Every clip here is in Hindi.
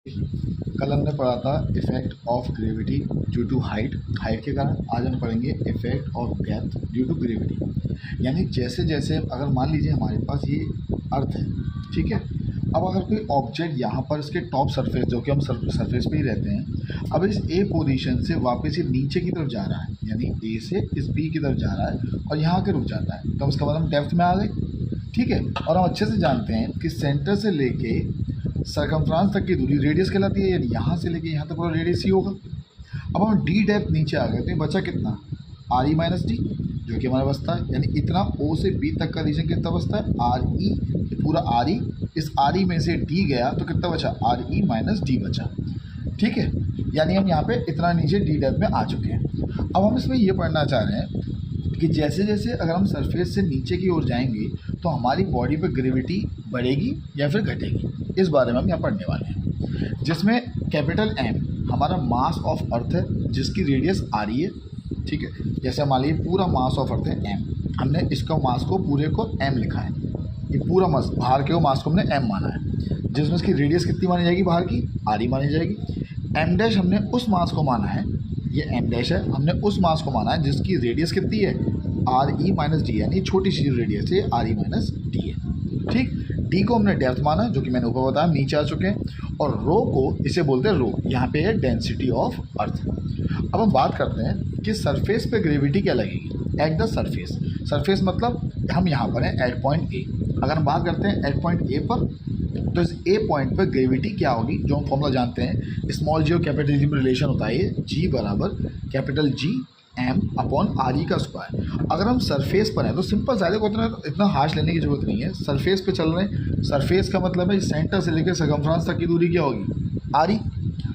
कल हमने पढ़ा था effect of gravity due to height के कारण। आज हम पढ़ेंगे effect of depth due to gravity. यानी जैसे जैसे अगर मान लीजिए हमारे पास ये अर्थ है, ठीक है। अब अगर कोई ऑब्जेक्ट यहाँ पर इसके टॉप सरफेस, जो कि हम सरफेस पे ही रहते हैं, अब इस ए पोजीशन से वापस ये नीचे की तरफ जा रहा है, यानी ए से इस बी की तरफ जा रहा है और यहाँ आके रुक जाता है, तो उसके बाद हम डेप्थ में आ गए, ठीक है। और हम अच्छे से जानते हैं कि सेंटर से लेके सरकमफ्रांस तक की दूरी रेडियस कहलाती है, यानी यहाँ से लेके यहाँ तक पूरा रेडियस ही होगा। अब हम डी डेप्थ नीचे आ गए तो ये बचा कितना, आर ई माइनस डी, जो कि हमारा बचता है, यानी इतना ओ से बी तक का रीजन कितना बचता है, आर ई, पूरा आर ई। इस आर ई में से डी गया तो कितना बचा, आर ई माइनस डी बचा, ठीक है। यानी हम यहाँ पे इतना नीचे डी डेप्थ में आ चुके हैं। अब हम इसमें ये पढ़ना चाह रहे हैं कि जैसे जैसे अगर हम सरफेस से नीचे की ओर जाएंगे तो हमारी बॉडी पे ग्रेविटी बढ़ेगी या फिर घटेगी, इस बारे में हम यहाँ पढ़ने वाले हैं। जिसमें कैपिटल एम हमारा मास ऑफ अर्थ है, जिसकी रेडियस आ रही है, ठीक है। जैसे मान लीजिए पूरा मास ऑफ अर्थ है एम, हमने इसका मास को पूरे को एम लिखा है, ये पूरा मास बाहर के मास को हमने एम माना है, जिसमें इसकी रेडियस कितनी मानी जाएगी, बाहर की आर ई मानी जाएगी। एम डैश हमने उस मास को माना है, ये एम डैश है, हमने उस मास को माना है जिसकी रेडियस कितनी है, आर ई माइनस डी, यानी छोटी सी रेडियस है आर ई माइनस डी है, ठीक। डी को हमने डेप्थ माना, जो कि मैंने ऊपर बताया, नीचे आ चुके हैं। और रो को इसे बोलते हैं रो, यहाँ पे है डेंसिटी ऑफ अर्थ। अब हम बात करते हैं कि सरफेस पे ग्रेविटी क्या लगेगी एट द सरफेस। सरफेस मतलब हम यहाँ पर हैं एट पॉइंट ए। अगर हम बात करते हैं एट पॉइंट ए पर, तो इस ए पॉइंट पर ग्रेविटी क्या होगी, जो हम फॉर्मूला जानते हैं, स्मॉल जी और कैपिटल जी में रिलेशन होता है, ये जी बराबर capital G M upon R E का स्क्वायर। अगर हम सरफेस पर हैं तो सिंपल सा है, देखो इतना हार्श लेने की जरूरत नहीं है, सरफेस पे चल रहे हैं। सरफेस का मतलब है सेंटर से लेकर सर्कमफ्रेंस तक की दूरी क्या होगी, आर ई।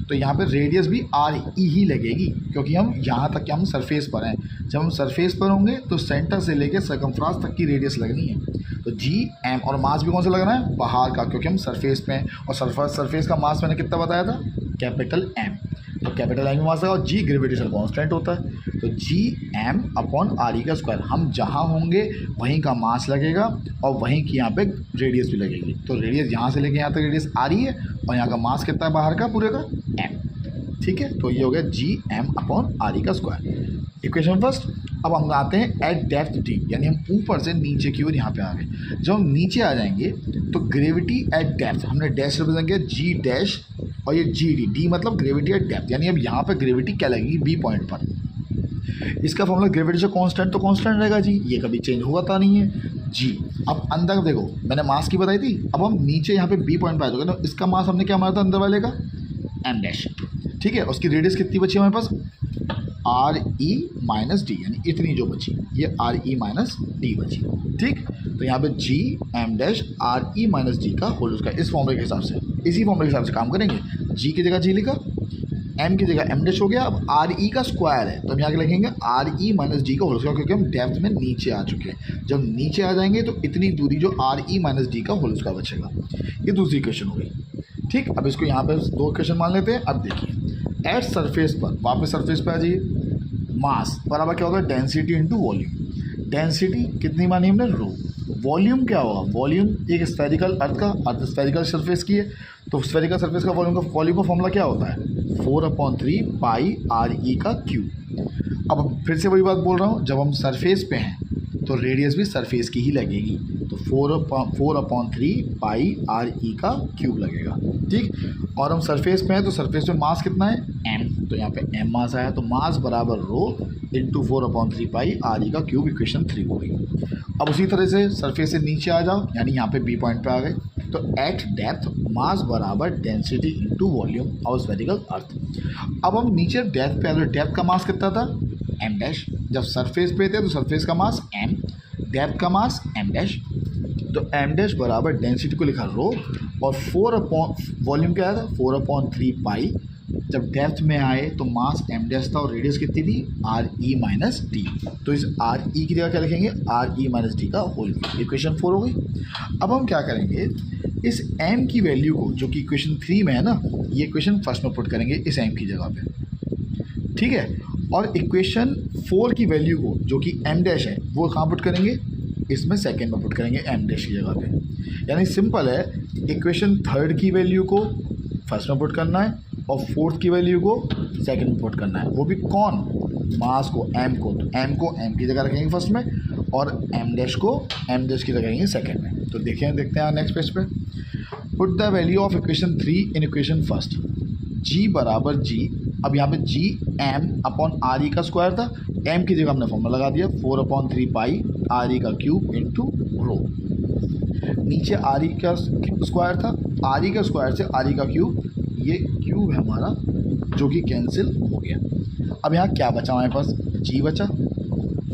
तो यहाँ पे रेडियस भी आर ई ही लगेगी, क्योंकि हम यहाँ तक कि हम सरफेस पर हैं। जब हम सरफेस पर होंगे तो सेंटर से लेकर सर्कमफ्रेंस तक की रेडियस लगनी है, तो जी एम। और मास भी कौन सा लगना है, बाहर का, क्योंकि हम सरफेस पे हैं। और सरफेस का मास मैंने कितना बताया था, कैपिटल एम। तो कैपिटल एम मास है और जी ग्रेविटेशनल कांस्टेंट होता है, तो G M upon R E का स्क्वायर। हम जहाँ होंगे वहीं का मास लगेगा और वहीं की यहाँ पे रेडियस भी लगेगी। तो रेडियस यहाँ से लेके यहाँ तक रेडियस आ रही है और यहाँ का मास कितना है बाहर का पूरे का, एम, ठीक है। तो ये हो गया G M upon R E का स्क्वायर, इक्वेशन फर्स्ट। अब हम आते हैं एट डेप्थ डी, यानी हम ऊपर से नीचे की ओर यहाँ पे आ गए। जब हम नीचे आ जाएंगे तो ग्रेविटी एट डेप्थ, हमने डैश रिप्रेजेंट किया जी डैश और ये जी डी, डी मतलब ग्रेविटी एट डेप्थ, यानी अब यहाँ पे ग्रेविटी क्या लगेगी, बी पॉइंट पर। इसका फॉर्मूला ग्रेविटी से कांस्टेंट तो कांस्टेंट रहेगा जी, ये कभी चेंज होता नहीं है जी। अब अंदर देखो, मैंने मास की बताई थी, अब हम नीचे यहाँ पे बी पॉइंट पे आ जाओगे, तो इसका मास हमने क्या माना था अंदर वाले का, एम डैश, ठीक है। उसकी रेडियस कितनी बची हमारे पास, आर ई माइनस डी, यानी इतनी जो बची, ये आर ई माइनस डी बची, ठीक। तो यहाँ पे G M dash R E minus D का होल उसका, इस फॉर्मूले के हिसाब से, इसी फॉर्मूले के हिसाब से काम करेंगे। जी की जगह जी लिखा, एम की जगह एम डैश हो गया। अब आर ई का स्क्वायर है तो हम यहाँ के लिखेंगे आर ई माइनस डी का होल स्क्वायर, क्योंकि हम डेप्थ में नीचे आ चुके हैं। जब नीचे आ जाएंगे तो इतनी दूरी जो आर ई माइनस डी का होल स्क्वायर बचेगा। ये दूसरी इक्वेशन हो गई, ठीक। अब इसको यहाँ पे दो इक्वेशन मान लेते हैं। अब देखिए एट सरफेस पर, वापस सरफेस पर आ जाइए, मास बराबर क्या होगा, डेंसिटी इंटू वॉल्यूम। डेंसिटी कितनी मानी हमने, रो। वॉल्यूम क्या होगा, वॉल्यूम एक स्फेरिकल अर्थ स्फेरिकल सरफेस की है, तो स्फेरिकल सरफेस का वॉल्यूम का फॉर्मूला क्या होता है, 4/3 पाई आर ई का क्यूब। अब फिर से वही बात बोल रहा हूँ, जब हम सरफेस पे हैं तो रेडियस भी सरफेस की ही लगेगी, तो 4/3 पाई आर ई का क्यूब लगेगा, ठीक। और हम सरफेस पे हैं तो सरफेस में मास कितना है, एम, तो यहाँ पे एम मास आया, तो मास बराबर rho into 4/3 pi are E का क्यूब, इक्वेशन 3 हो गई। अब उसी तरह से सरफेस से नीचे आ जाओ, यानी यहाँ पे बी पॉइंट पे आ गए, तो एट डेप्थ मास बराबर density into volume of spherical earth. अब हम नीचे डेप्थ पे आ गए, डेप्थ का मास कितना था, एम डैश। जब सरफेस पे थे तो सरफेस का मास एम, डेप्थ का मास एम डैश, तो एम डैश बराबर डेंसिटी को लिखा रो और 4 वॉल्यूम क्या था, 4/3 पाई। जब डेप्थ में आए तो मास एम डैश था और रेडियस कितनी थी, आर ई माइनस डी, तो इस आर ई की जगह क्या लिखेंगे, आर ई माइनस डी का होल, इक्वेशन 4 हो गई। अब हम क्या करेंगे, इस m की वैल्यू को, जो कि इक्वेशन 3 में है ना, ये इक्वेशन फर्स्ट में पुट करेंगे इस m की जगह पे, ठीक है। और इक्वेशन 4 की वैल्यू को, जो कि m डैश है, वो कहाँ पुट करेंगे, इसमें सेकेंड में पुट करेंगे m डैश की जगह पे। यानी सिंपल है, इक्वेशन 3 की वैल्यू को फर्स्ट में पुट करना है और फोर्थ की वैल्यू को सेकंड में पुट करना है, वो भी कौन, मास को, एम को। तो एम को एम की जगह रखेंगे फर्स्ट में और एम डैश को एम डैश की जगह रखेंगे सेकंड में। तो देखते हैं नेक्स्ट पेज पे। Put the value of equation 3 in equation first. G बराबर जी, अब यहाँ पे G M upon R E का स्क्वायर था, एम की जगह हमने फॉर्मूला लगा दिया 4/3 पाई आर ई का क्यूब इंटू रो। नीचे आर ई का स्क्वायर था, आर ई का स्क्वायर से आर ई का क्यूब, ये क्यूब है हमारा जो कि कैंसिल हो गया। अब यहाँ क्या बचा हमारे पास, जी बचा,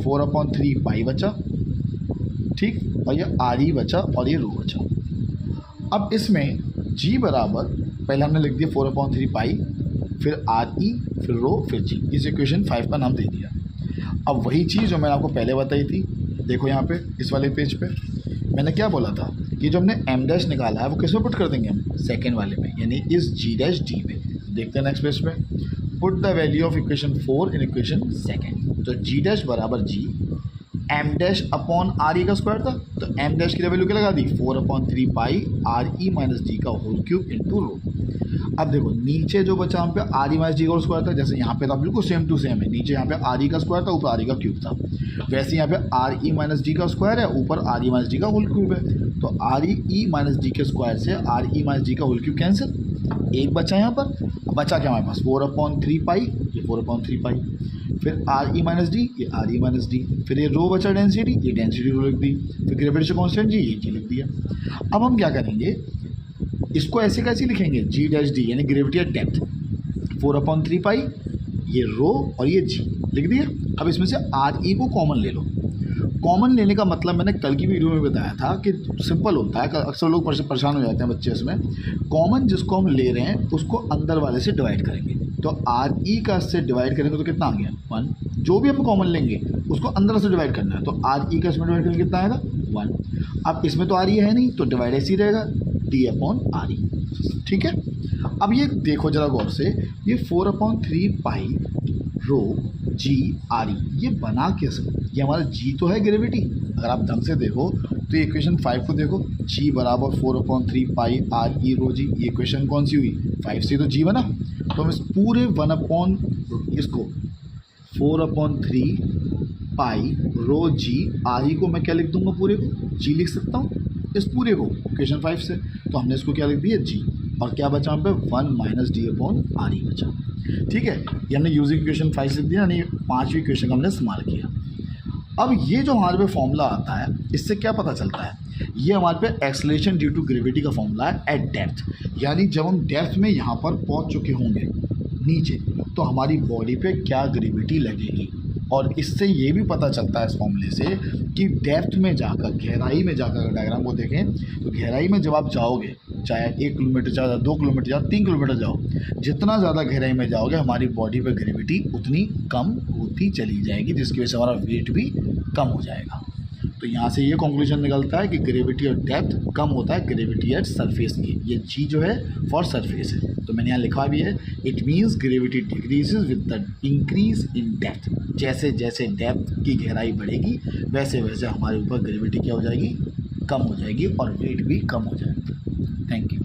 4/3 पाई बचा, ठीक, और ये आर ई बचा और ये रो बचा। अब इसमें जी बराबर पहले हमने लिख दिया 4/3 पाई, फिर आर ई, फिर रो, फिर जी। इस इक्वेशन 5 का नाम दे दिया। अब वही चीज़ जो मैंने आपको पहले बताई थी, देखो यहाँ पे इस वाले पेज पे मैंने क्या बोला था कि जो हमने एम डैश निकाला है वो किस में पुट कर देंगे हम, सेकेंड वाले में, यानी इस जी डैश डी में। देखते हैं नेक्स्ट पेज पे। Put the value of equation 4 in equation second. तो जी डैश बराबर G M dash upon R E का स्क्वायर था, तो एम डैश की वैल्यू क्या लगा दी, 4/3 पाई आर ई माइनस डी का होल क्यूब इंटू रो। अब देखो नीचे जो बचा हम पे आर ई माइनस डी का स्क्वायर था, जैसे यहाँ पे था बिल्कुल सेम टू सेम है, नीचे यहाँ पे आर ई का स्क्वायर था, ऊपर आर ई का क्यूब था, वैसे यहाँ पे आर ई माइनस डी का स्क्वायर है, ऊपर आर ई माइनस डी का होल क्यूब है। तो आर ई माइनस डी के स्क्वायर से आर ई माइनस डी का होल क्यूब कैंसिल, एक बचा यहाँ पर। बचा क्या हमारे पास, 4/3 पाई, ये 4/3 पाई, फिर आर ई माइनस डी, ये आर ई माइनस डी, फिर ये रो बचा डेंसिटी, ये डेंसिटी रो लिख दी, फिर ग्रेविटेशन कांस्टेंट जी, ये जी लिख दिया। अब हम क्या करेंगे, इसको ऐसे कैसे लिखेंगे, जी डैश डी यानी ग्रेविटी एट डेप्थ, 4/3 पाई, ये रो और ये जी लिख दिया। अब इसमें से आर ई को कॉमन ले लो। कॉमन लेने का मतलब मैंने कल की वीडियो में बताया था कि सिंपल होता है, अक्सर लोग परेशान हो जाते हैं बच्चे इसमें। कॉमन जिसको हम ले रहे हैं उसको अंदर वाले से डिवाइड करेंगे, तो आर ई का से डिवाइड करेंगे तो कितना आ गया, 1। जो भी हम कॉमन लेंगे उसको अंदर से डिवाइड करना है, तो आर ई का इसमें डिवाइड करेंगे कितना आएगा, 1। अब इसमें तो आर ई है नहीं, तो डिवाइड ऐसे ही रहेगा, डी अपॉन आर ई, ठीक है। अब ये देखो जरा गौर से, ये 4/3 पाई रो जी आर ई, ये बना कैसे, ये हमारा जी तो है ग्रेविटी। अगर आप ढंग से देखो तो इक्वेशन 5 को देखो, जी बराबर 4/3 पाई आर ई रो जी, ये इक्वेशन कौन सी हुई, 5 से तो जी बना। तो हम इस पूरे 1 इसको 4/3 पाई रो जी आर ई को मैं क्या लिख दूंगा, पूरे को जी लिख सकता हूँ, इस पूरे को इक्वेशन 5 से। तो हमने इसको क्या लिख दिया, जी, और क्या बचा हम पे, 1 माइनस डी अपॉन आर ई बचा, ठीक है। ये हमने यूजिंग इक्वेशन 5 लिख दिया, यानी 5वीं इक्वेशन का हमने इस्तेमाल किया। अब ये जो हमारे पे फॉर्मूला आता है, इससे क्या पता चलता है, ये हमारे पे एक्सेलरेशन ड्यू टू ग्रेविटी का फॉर्मूला है एट डेप्थ। यानी जब हम डेप्थ में यहाँ पर पहुँच चुके होंगे नीचे, तो हमारी बॉडी पे क्या ग्रेविटी लगेगी। और इससे ये भी पता चलता है इस फॉर्मूले से कि डेप्थ में जाकर, गहराई में जाकर, अगर डायग्राम को देखें तो गहराई में जब आप जाओगे, चाहे 1 किलोमीटर जाओ, 2 किलोमीटर जाओ, 3 किलोमीटर जाओ, जितना ज़्यादा गहराई में जाओगे हमारी बॉडी पे ग्रेविटी उतनी कम होती चली जाएगी, जिसकी वजह से हमारा वेट भी कम हो जाएगा। तो यहाँ से ये कंक्लूजन निकलता है कि ग्रेविटी और डेप्थ कम होता है ग्रेविटी एट सरफेस की। ये जी जो है फॉर सरफेस है, तो मैंने यहाँ लिखा भी है, it means gravity decreases with the increase in depth. जैसे जैसे डेप्थ की गहराई बढ़ेगी वैसे वैसे हमारे ऊपर ग्रेविटी क्या हो जाएगी, कम हो जाएगी और वेट भी कम हो जाएगा। Thank you.